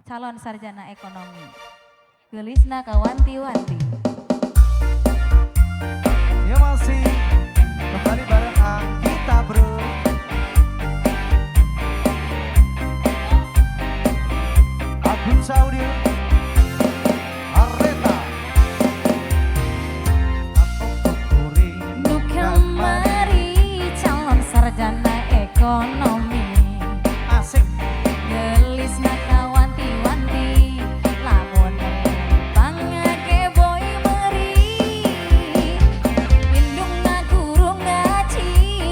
calon sarjana ekonomi. Gelisna kawanti-wanti. Ya masih kembali bareng kita bro. Agung Saudio Areta Nu kemari calon sarjana ekonomi. asik. Gelisna kawanti-wanti. Lamun pangake boy meri. Indungna guru ngaji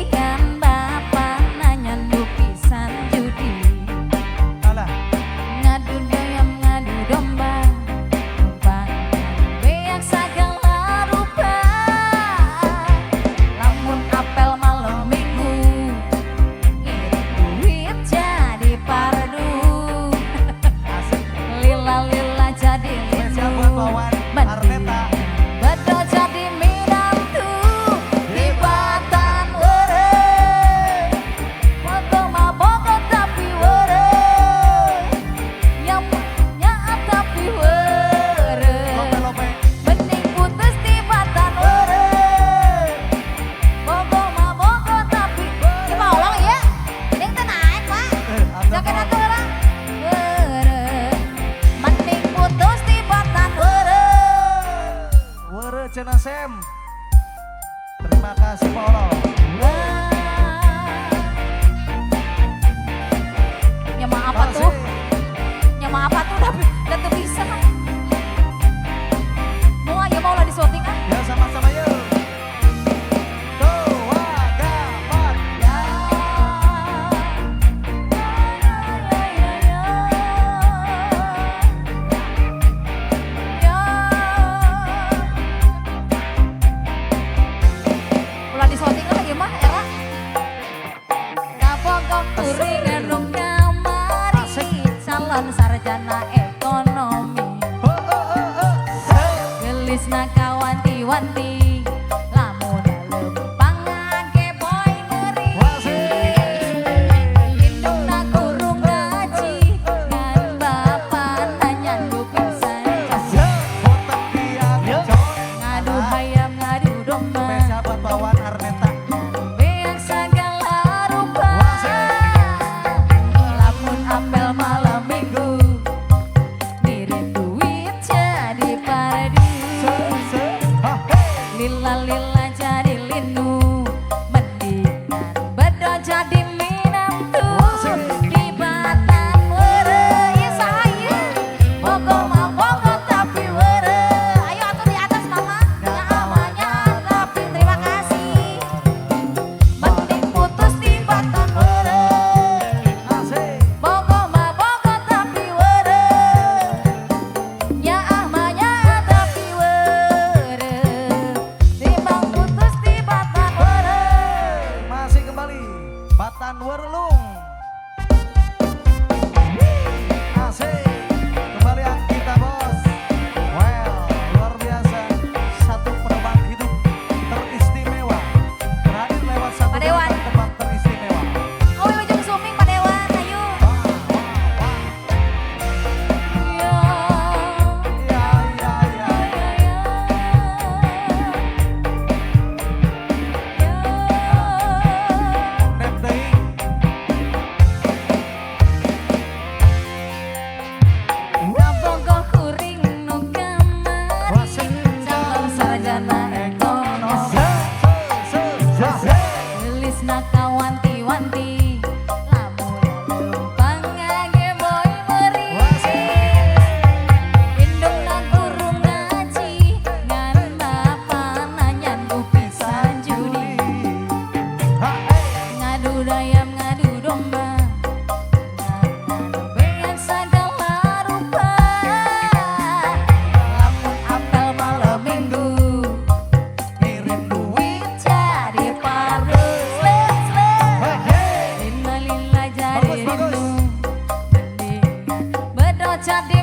kan bapak nanya nu pisan judi. Alah Ngadu dayam ngadu domba. Numpang beak segala rupa. Lamun apel malam minggu. Ngirit duit jadi pardu. asik. Lila-lila jadi Spesial lindu. buat Wawan Areta. Bedo jadi minantu di Batan were. Foto maboko tapi were. Nyamnya tapi were. Lope-lope Bening putus di Batan were. Foto maboko tapi ya mau ulang ya. Ini kita naik pak. Jaket atuh lah. Were. Mending putus di Batan were. Were Cena Sem. Terima kasih Paulo. Nyama apa tuh? Nyama apa tuh? Udah tuh bisa kan? Mau aja mau lah di syuting kan? Ya sama-sama yuk. Tuh, wah, gapat. Ya. Ya. Ulah di syuting kan ya mah ya kan? Kapokok turingan rong kamari calon sarjana ekonomi. Oh, oh, oh, oh. Hey. Gelisna kawanti-wanti. Lamun lempang ngake boy ngeri. Indungna guru ngaji. Ngan bapak nanya nu pisan jasa. Botak dia Ngadu hayam ngadu domba. Spesial buat Wawan Areta. Beak segala rupa. Lamun apel malam minggu. Ngirim duit jadi pardu. Lila-lila jadi lindu. Mendingan bedo jadi minantu di Batan were. Ya saya pokok mah pokok tapi were. Ayo atuh di atas mama. Namanya tapi terima kasih. Mending putus di Batan were. Pokok mah pokok tapi were. Ya ahmanya tapi were. Timbang putus di Batan were. Masih kembali Batan Werlung. Asik. Kembali kita bos. Well, luar biasa. Satu penerbang hidup teristimewa. Terakhir lewat satu Pak Dewan. tempat teristimewa. Oh, ujung suming Pak Dewan, ayo. Wah, wah, wah. Ya. Ya, ya, ya. Net deui. Kapokok kuring nu kamari calon sarjana ekonomi. Gelisna kawanti-wanti. Lamun lempang ngage boy meri. Indungna guru ngaji. Ngan bapak nanya nu pisan judi. Ngadu dayam ngadu domba. Beak segala rupa. Lamun apel malam minggu. Ngirim duit. Jadi pardu. Lila-lila jadi Bagus, bagus. rindu. Mending bedo jadi